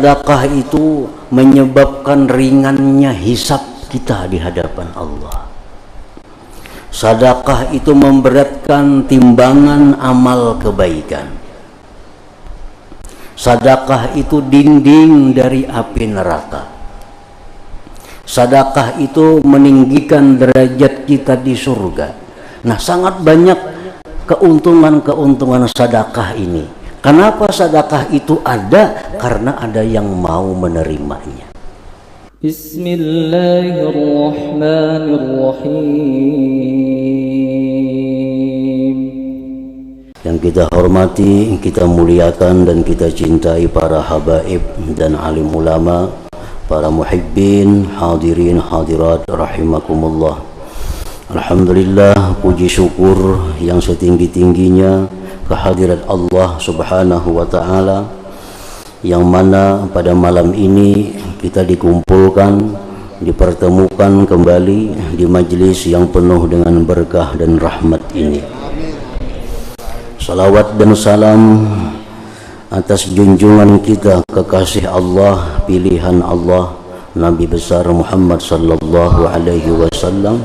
Sedekah itu menyebabkan ringannya hisab kita di hadapan Allah. Sedekah itu memberatkan timbangan amal kebaikan. Sedekah itu dinding dari api neraka. Sedekah itu meninggikan derajat kita di surga. Nah, sangat banyak keuntungan-keuntungan sedekah ini. Kenapa sedekah itu ada? Karena ada yang mau menerimanya. Bismillahirrahmanirrahim. Yang kita hormati, kita muliakan dan kita cintai para habaib dan alim ulama, para muhibbin, hadirin, hadirat rahimakumullah. Alhamdulillah, puji syukur yang setinggi-tingginya kehadirat Allah Subhanahu wa ta'ala, yang mana pada malam ini kita dikumpulkan, dipertemukan kembali di majlis yang penuh dengan berkah dan rahmat ini. Salawat dan salam atas junjungan kita, kekasih Allah, pilihan Allah, Nabi besar Muhammad sallallahu alaihi wasallam,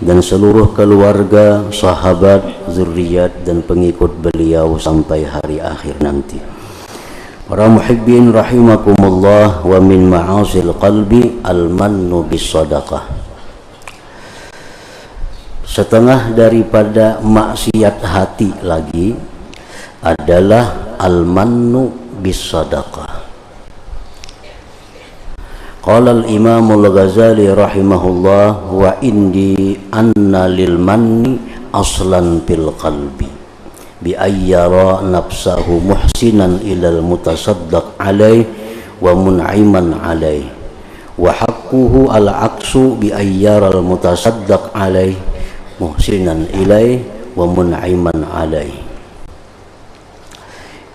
dan seluruh keluarga, sahabat, zuriat dan pengikut beliau sampai hari akhir nanti. Para muhibbin rahimakumullah, wa min ma'asil qalbi al-mannu bis sadaqah. Setengah daripada maksiat hati lagi adalah al-mannu bis sadaqah. Qala al-Imam al-Ghazali rahimahullah, wa indi anna lil manni aslan fil qalbi bi ayyara nafsahu muhsinan ilal mutasaddaq alaih wa mun'iman alaih, wa haqquhu al-aqsu bi ayyara al-mutasaddaq alaih muhsinan ilaih wa mun'iman alaih.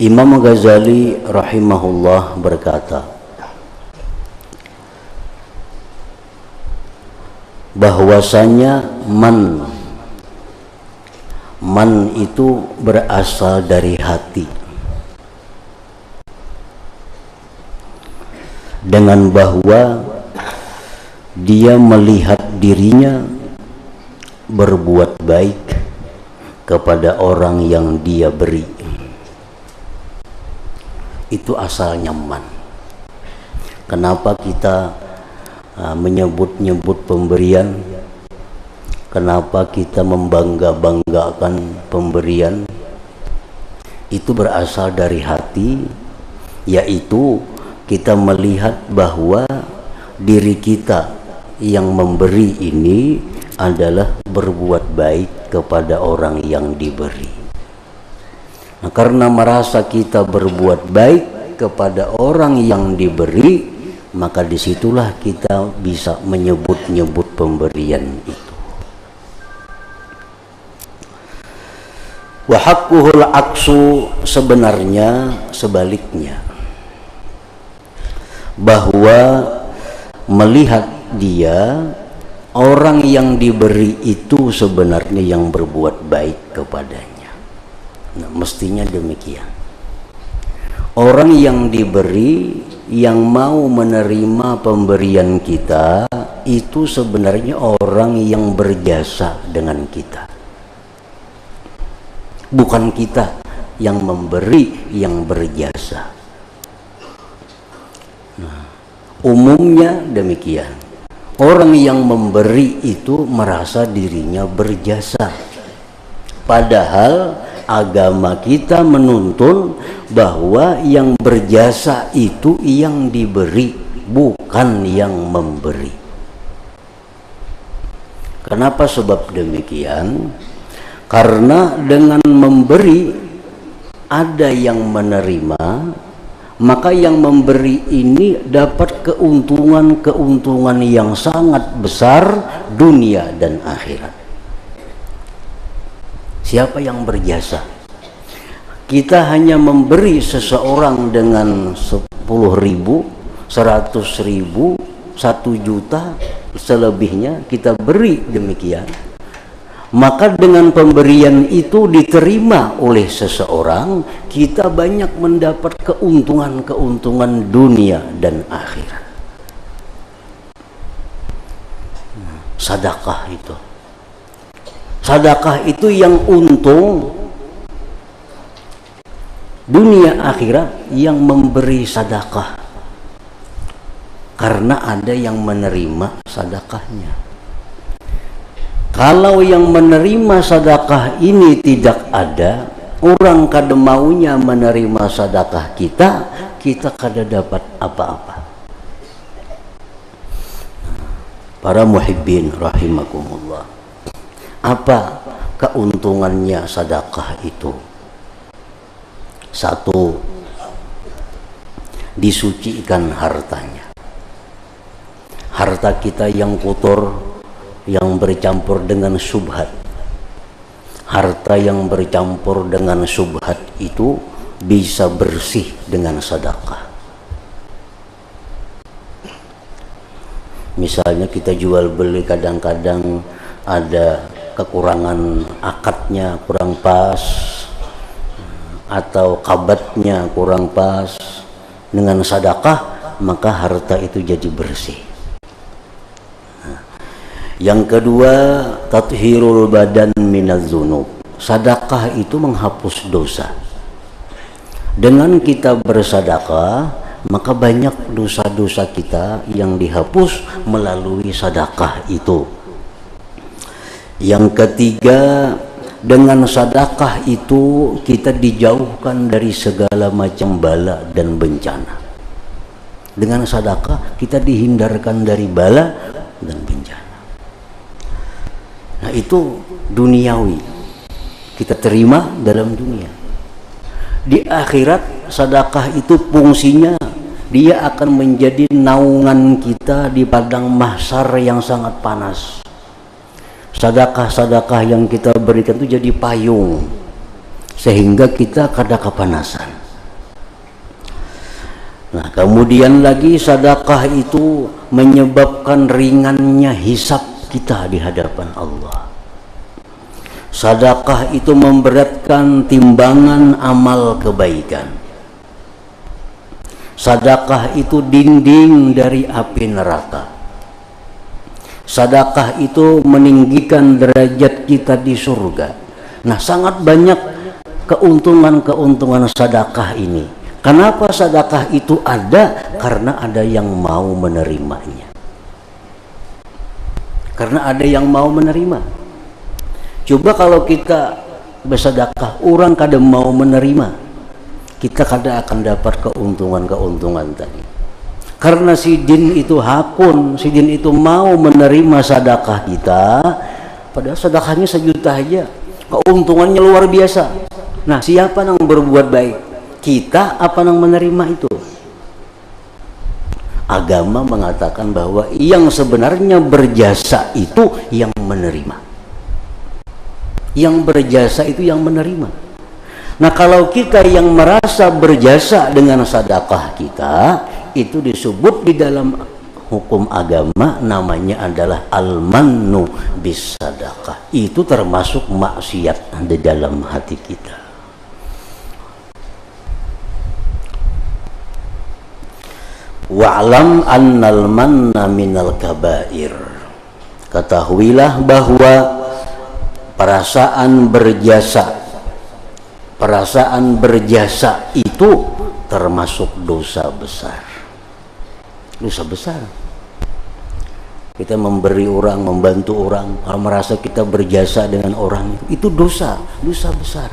Imam Ghazali rahimahullah berkata bahwasanya man itu berasal dari hati, dengan bahwa dia melihat dirinya berbuat baik kepada orang yang dia beri. Itu asalnya man. Kenapa kita menyebut-nyebut pemberian? Kenapa kita membangga-banggakan pemberian? Itu berasal dari hati, yaitu kita melihat bahwa diri kita yang memberi ini adalah berbuat baik kepada orang yang diberi. Nah, karena merasa kita berbuat baik kepada orang yang diberi, maka disitulah kita bisa menyebut-nyebut pemberian itu. Wa haqquhul aqsu, sebenarnya sebaliknya, bahwa melihat dia, orang yang diberi itu sebenarnya yang berbuat baik kepadanya. Nah, mestinya demikian. Orang yang diberi, yang mau menerima pemberian kita, itu sebenarnya orang yang berjasa dengan kita, bukan kita yang memberi yang berjasa. Nah, umumnya demikian. Orang yang memberi itu merasa dirinya berjasa, padahal agama kita menuntun bahwa yang berjasa itu yang diberi, bukan yang memberi. Kenapa sebab demikian? Karena dengan memberi ada yang menerima, maka yang memberi ini dapat keuntungan-keuntungan yang sangat besar dunia dan akhirat. Siapa yang berjasa? Kita hanya memberi seseorang dengan 10.000, 100.000, 1 juta, selebihnya kita beri demikian. maka dengan pemberian itu diterima oleh seseorang, kita banyak mendapat keuntungan-keuntungan dunia dan akhirat. Sedekah itu yang untung dunia akhirat yang memberi sedekah, karena ada yang menerima sedekahnya. Kalau yang menerima sedekah ini tidak ada, orang kada maunya menerima sedekah kita kada dapat apa-apa. Para muhibbin rahimakumullah, apa keuntungannya sedekah itu? Satu, disucikan hartanya. Harta kita yang kotor, yang bercampur dengan syubhat, harta yang bercampur dengan syubhat itu bisa bersih dengan sedekah. Misalnya kita jual beli, kadang-kadang ada kekurangan akadnya kurang pas, atau kabatnya kurang pas, dengan sedekah maka harta itu jadi bersih. Yang kedua, tathhirul badan minaz dzunub. Sedekah itu menghapus dosa. Dengan kita bersedekah, maka banyak dosa-dosa kita yang dihapus melalui sedekah itu. Yang ketiga, dengan sedekah itu kita dijauhkan dari segala macam bala dan bencana. Dengan sedekah kita dihindarkan dari bala dan bencana. Nah, itu duniawi, kita terima dalam dunia. Di akhirat sedekah itu fungsinya dia akan menjadi naungan kita di padang mahsyar yang sangat panas. Sedekah-sedekah yang kita berikan itu jadi payung sehingga kita kada kepanasan. Nah, kemudian lagi sedekah itu menyebabkan ringannya hisab kita di hadapan Allah. Sedekah itu memberatkan timbangan amal kebaikan. Sedekah itu dinding dari api neraka. Sedekah itu meninggikan derajat kita di surga. Nah, sangat banyak keuntungan-keuntungan sedekah ini. Kenapa sedekah itu ada? Karena ada yang mau menerimanya. Karena ada yang mau menerima. Coba kalau kita bersedekah, orang kada mau menerima, kita kada akan dapat keuntungan-keuntungan tadi. Karena si din itu hakun, si din itu mau menerima sedekah kita, padahal sedekahnya 1 juta aja, keuntungannya luar biasa. Nah, siapa yang berbuat baik? Kita apa yang menerima itu? Agama mengatakan bahwa yang sebenarnya berjasa itu yang menerima. Yang berjasa itu yang menerima. Nah, kalau kita yang merasa berjasa dengan sedekah kita, itu disebut di dalam hukum agama namanya adalah al-mannu bis sadaqah. Itu termasuk maksiat di dalam hati kita. Wa'lam annal manna minal kabair. Ketahuilah bahwa perasaan berjasa itu termasuk dosa besar. Dosa besar. Kita memberi orang, membantu orang, kalau merasa kita berjasa dengan orang, itu dosa besar.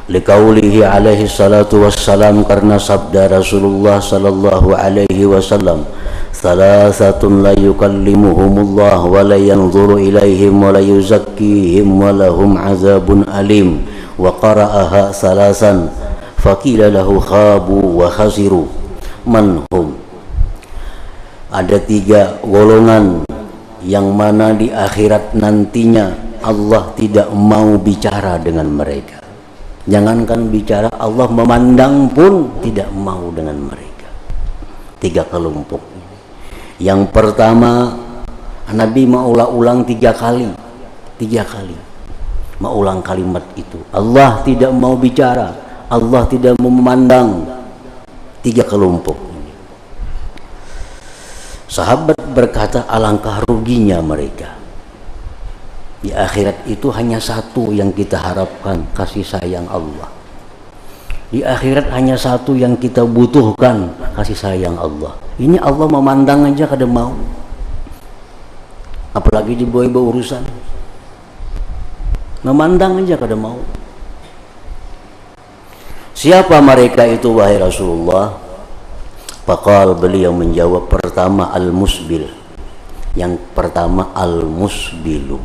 Liqaulihi alaihi salatu wassalam, karena sabda Rasulullah sallallahu alaihi wasallam, salasatun la yukallimuhumullah wa la yanzuru ilaihim wa la yuzakkihim wa lahum azabun alim, wa qara'aha salasan faqila lahu khabu wa khasiru manhum. Ada 3 golongan yang mana di akhirat nantinya Allah tidak mau bicara dengan mereka. Jangankan bicara, Allah memandang pun tidak mau dengan mereka. 3 kelompok. Yang pertama, Nabi mau ulang 3 kali. 3 kali mau ulang kalimat itu. Allah tidak mau bicara, Allah tidak mau memandang. 3 kelompok. Sahabat berkata, alangkah ruginya mereka. Di akhirat itu hanya satu yang kita harapkan, kasih sayang Allah. Di akhirat hanya satu yang kita butuhkan, kasih sayang Allah. Ini Allah memandang aja kada mau, apalagi dibawa-bawa urusan. Memandang aja kada mau. Siapa mereka itu wahai Rasulullah? Faqal, beliau menjawab, pertama al-musbil. Yang pertama al-musbilu.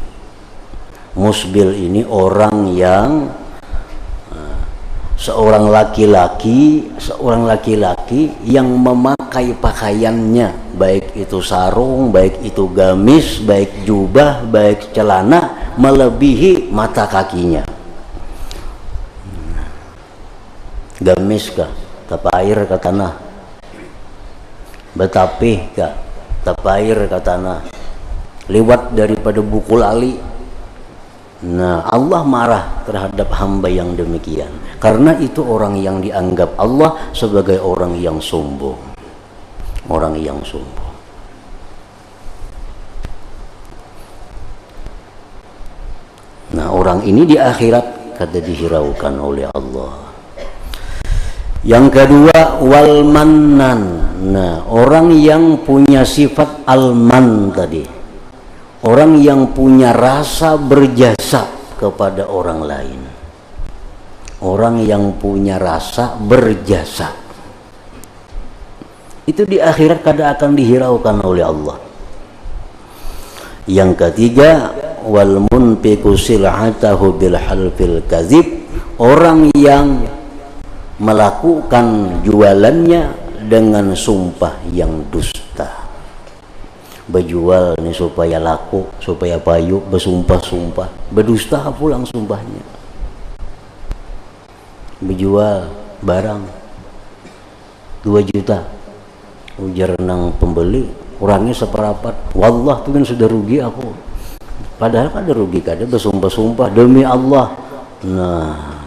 Musbil ini orang yang seorang laki-laki yang memakai pakaiannya, baik itu sarung, baik itu gamis, baik jubah, baik celana, melebihi mata kakinya. Gamis kah? Tapair ke tanah. Betapih kah? Tapair ke tanah. Lewat daripada bukul ali. Nah, Allah marah terhadap hamba yang demikian. Karena itu orang yang dianggap Allah sebagai orang yang sombong. Orang yang sombong. Nah, orang ini di akhirat kada dihiraukan oleh Allah. Yang kedua, wal mannan. Nah, orang yang punya sifat al-man tadi. Orang yang punya rasa berjasa kepada orang lain. Orang yang punya rasa berjasa. Itu di akhirat kada akan dihiraukan oleh Allah. Yang ketiga, wal munfiqu sil'atahu bil halfil kadzib. Orang yang melakukan jualannya dengan sumpah yang dusta. Berjual ini supaya laku, supaya payu, bersumpah-sumpah, berdusta pulang sumpahnya. Berjual barang 2 juta, ujar nang pembeli, kurangnya seperapat. Wallah tuh kan sudah rugi aku. Padahal kada rugi, kada bersumpah-sumpah demi Allah. Nah,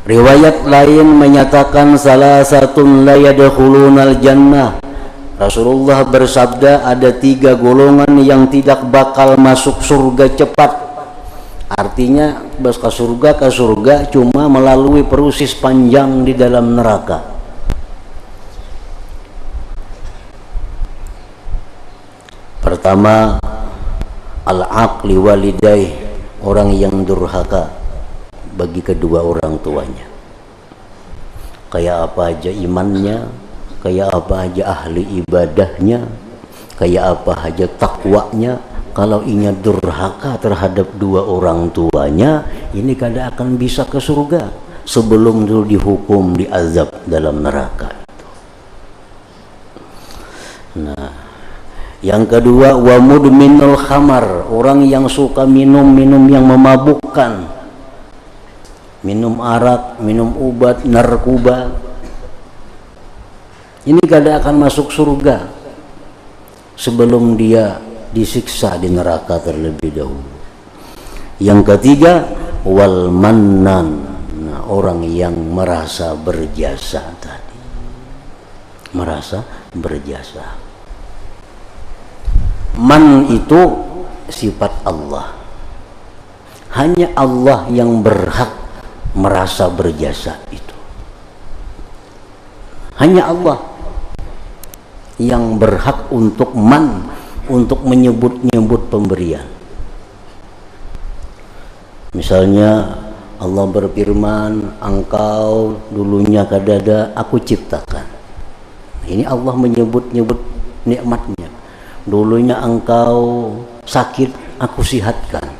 riwayat lain menyatakan salah satun la yadkhulunal jannah. Rasulullah bersabda ada 3 golongan yang tidak bakal masuk surga cepat. Artinya bas ke surga cuma melalui proses panjang di dalam neraka. Pertama, al-aqli walidaih, orang yang durhaka bagi kedua orang tuanya. Kayak apa aja imannya, kayak apa aja ahli ibadahnya, kayak apa aja takwanya, kalau inya durhaka terhadap 2 orang tuanya, ini kada akan bisa ke surga sebelum dulu dihukum, diazab dalam neraka itu. Nah, yang kedua, wa mudminul khamar, orang yang suka minum-minum yang memabukkan. Minum arak, minum obat, narkoba. Ini kada akan masuk surga sebelum dia disiksa di neraka terlebih dahulu. Yang ketiga, wal mannan, nah, orang yang merasa berjasa tadi. Merasa berjasa. Man itu sifat Allah. Hanya Allah yang berhak merasa berjasa itu. Hanya Allah yang berhak untuk man, untuk menyebut-nyebut pemberian. Misalnya Allah berfirman, engkau dulunya kadada aku ciptakan. Ini Allah menyebut-nyebut nikmatnya. Dulunya engkau sakit, aku sihatkan.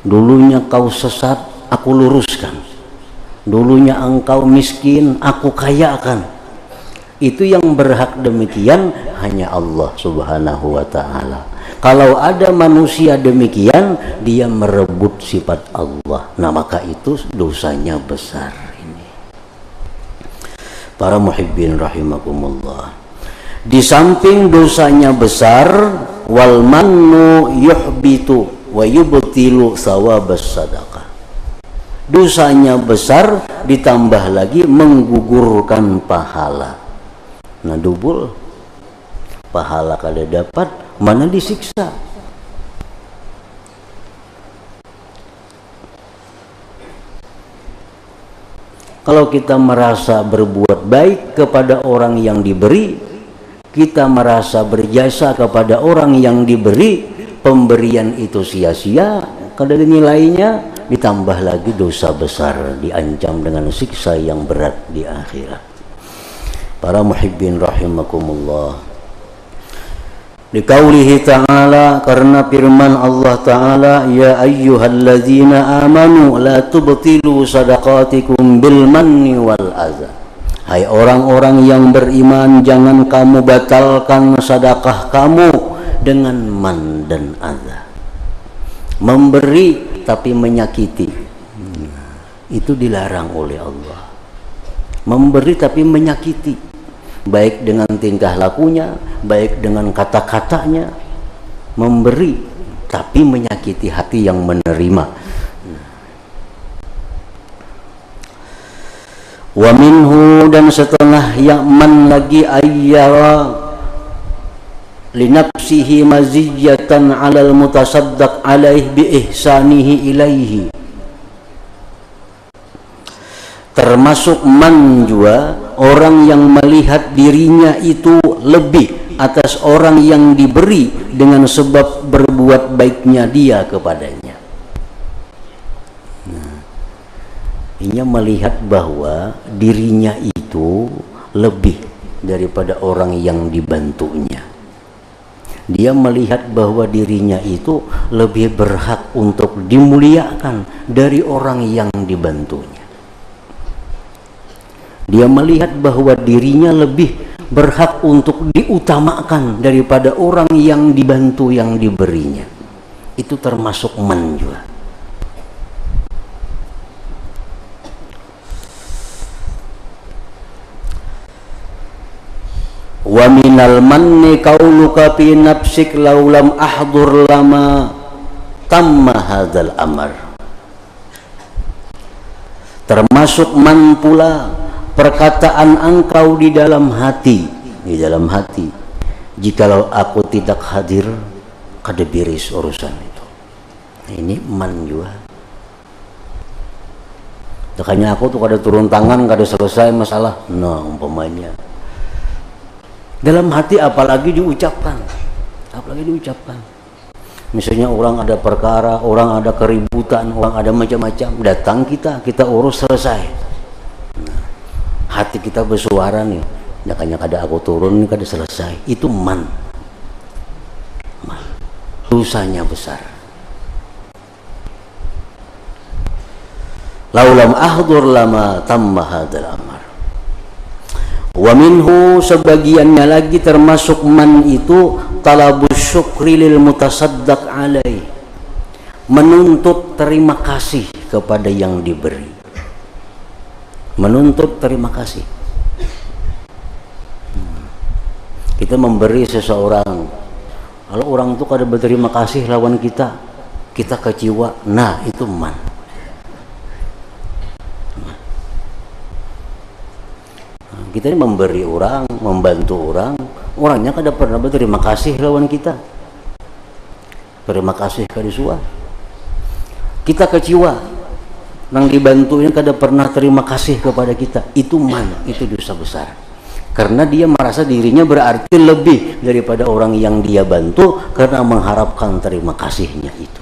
Dulunya kau sesat, aku luruskan. Dulunya engkau miskin, aku kayakan. Itu yang berhak demikian hanya Allah subhanahu wa ta'ala. Kalau ada manusia demikian, dia merebut sifat Allah. Nah, maka itu dosanya besar ini. Para muhibbin rahimakumullah. Di samping dosanya besar, wal mannu yuhbitu wa yubtilu thawabas sadaqah. Dosanya besar ditambah lagi menggugurkan pahala. Nah, double pahala kada dapat, mana disiksa. Kalau kita merasa berbuat baik kepada orang yang diberi, kita merasa berjasa kepada orang yang diberi, pemberian itu sia-sia, kada ada nilainya, ditambah lagi dosa besar, diancam dengan siksa yang berat di akhirat. Para muhibbin rahimakumullah. Di qaulihi ta'ala, karena firman Allah Ta'ala, ya ayyuhalladzina amanu la tubtilu sadaqatikum bil manni wal adza. Hai orang-orang yang beriman, jangan kamu batalkan sedekah kamu dengan man dan adza. Memberi tapi menyakiti, itu dilarang oleh Allah. Memberi tapi menyakiti, baik dengan tingkah lakunya, baik dengan kata-katanya. Memberi tapi menyakiti hati yang menerima. Wa minhu, dan setengah yakman lagi, ayyara linafsihi maziyatan alal mutasaddaq alaih bi ihsanihi ilaihi. Termasuk man juga orang yang melihat dirinya itu lebih atas orang yang diberi dengan sebab berbuat baiknya dia kepadanya. Ia melihat bahwa dirinya itu lebih daripada orang yang dibantunya. Dia melihat bahwa dirinya itu lebih berhak untuk dimuliakan dari orang yang dibantunya. Dia melihat bahwa dirinya lebih berhak untuk diutamakan daripada orang yang dibantu, yang diberinya. Itu termasuk man juga. Wa minal manni qauluka fi nafsik law lam ahdur lama tamma hadzal amr. Termasuk man pula perkataan engkau di dalam hati, jikalau aku tidak hadir, kada beres urusan itu. Ini man juga. Makanya aku tuh kada turun tangan, kada selesai masalah. Nah, umpamanya dalam hati, apalagi diucapkan. Misalnya orang ada perkara, orang ada keributan, orang ada macam-macam, datang kita urus, selesai. Nah, hati kita bersuara nih, makanya kada aku turun, kada selesai. Itu man. Dosanya besar. Laulam ahdur lama tamma hadzal amr. Wa minhu, sebagiannya lagi termasuk man itu, talabus syukri lil mutasaddaq alaih, menuntut terima kasih kepada yang diberi. Menuntut terima kasih. Kita memberi seseorang, kalau orang itu kada berterima kasih lawan kita, kita kecewa. Nah, itu man. Kita ini memberi orang, membantu orang, orangnya kada pernah berterima kasih lawan kita. Terima kasih kada suah. Kita kecewa, nang dibantunya kada pernah terima kasih kepada kita. Itu man, itu dosa besar. Karena dia merasa dirinya berarti lebih daripada orang yang dia bantu karena mengharapkan terima kasihnya itu.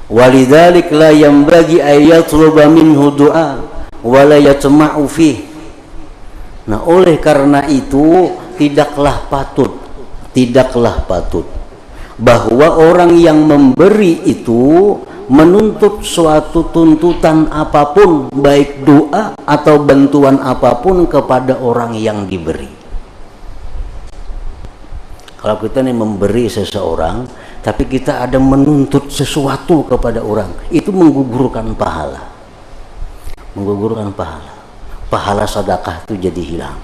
Walidzalik la yanbaghi ayatluba minhu du'a wa la yatma'u fih. Nah, oleh karena itu tidaklah patut bahwa orang yang memberi itu menuntut suatu tuntutan apapun, baik doa atau bantuan apapun kepada orang yang diberi. Kalau kita nih memberi seseorang, tapi kita ada menuntut sesuatu kepada orang, itu menggugurkan pahala. menggugurkan pahala. Pahala sedekah itu jadi hilang.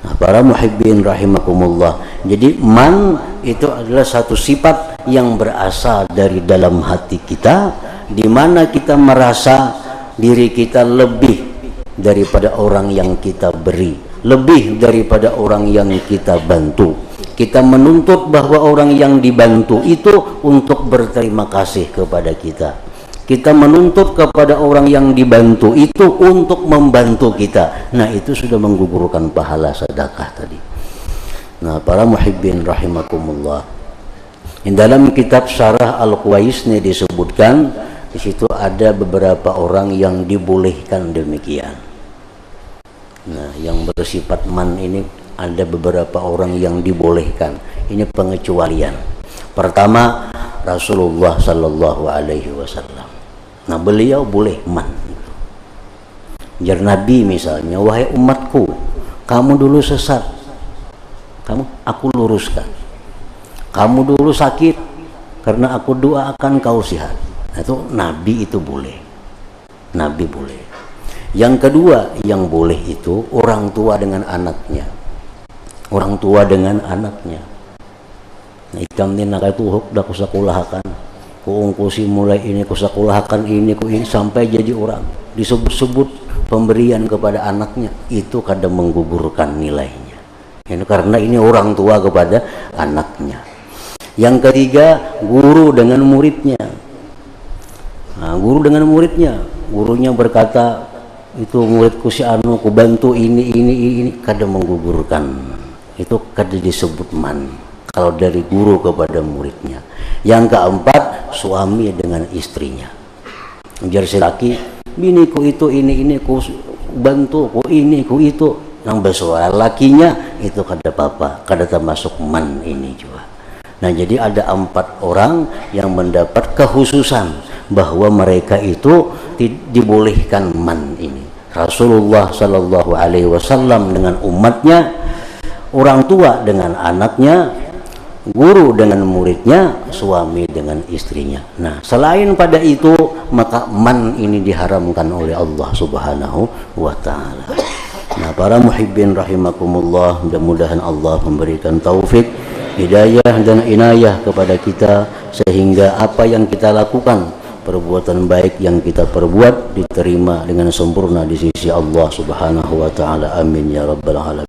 Nah, para muhibbin rahimakumullah. Jadi man itu adalah satu sifat yang berasal dari dalam hati kita, di mana kita merasa diri kita lebih daripada orang yang kita beri, lebih daripada orang yang kita bantu. Kita menuntut bahwa orang yang dibantu itu untuk berterima kasih kepada kita. Kita menuntut kepada orang yang dibantu itu untuk membantu kita. Nah, itu sudah menggugurkan pahala sedekah tadi. Nah, para muhibbin rahimakumullah. Di dalam kitab Syarah Al-Quwaisni disebutkan, di situ ada beberapa orang yang dibolehkan demikian. Nah, yang bersifat man ini ada beberapa orang yang dibolehkan. Ini pengecualian. Pertama, Rasulullah sallallahu alaihi wasallam. Nah, beliau boleh man. Jar Nabi misalnya, wahai umatku, kamu dulu sesat, aku luruskan. Kamu dulu sakit, karena aku doakan kau sehat. Nah, itu Nabi itu boleh. Nabi boleh. Yang kedua yang boleh itu orang tua dengan anaknya. Orang tua dengan anaknya. Nah, ikam ni nak itu hok dah kusakulahakan. Kuungkusi mulai ini kusakulahkan ini sampai jadi orang disebut-sebut pemberian kepada anaknya, itu kadang menggugurkan nilainya. Ini karena ini orang tua kepada anaknya. Yang ketiga, guru dengan muridnya. Nah, guru dengan muridnya, gurunya berkata, itu muridku si anu ku bantu ini kadang menggugurkan. Itu kadang disebut man kalau dari guru kepada muridnya. Yang keempat, suami dengan istrinya. Ujar si laki, biniku itu ini ku bantu, ku ini ku itu. Yang bersuara lakinya itu kada apa-apa, kada termasuk man ini juga. Nah, jadi ada 4 orang yang mendapat kekhususan bahwa mereka itu dibolehkan man ini. Rasulullah sallallahu alaihi wasallam dengan umatnya, orang tua dengan anaknya, guru dengan muridnya, suami dengan istrinya. Nah, selain pada itu, maka man ini diharamkan oleh Allah Subhanahu wa ta'ala. Nah, para muhibbin rahimakumullah, mudah-mudahan Allah memberikan taufik, hidayah dan inayah kepada kita, sehingga apa yang kita lakukan, perbuatan baik yang kita perbuat, diterima dengan sempurna di sisi Allah Subhanahu wa ta'ala. Amin ya rabbal alamin.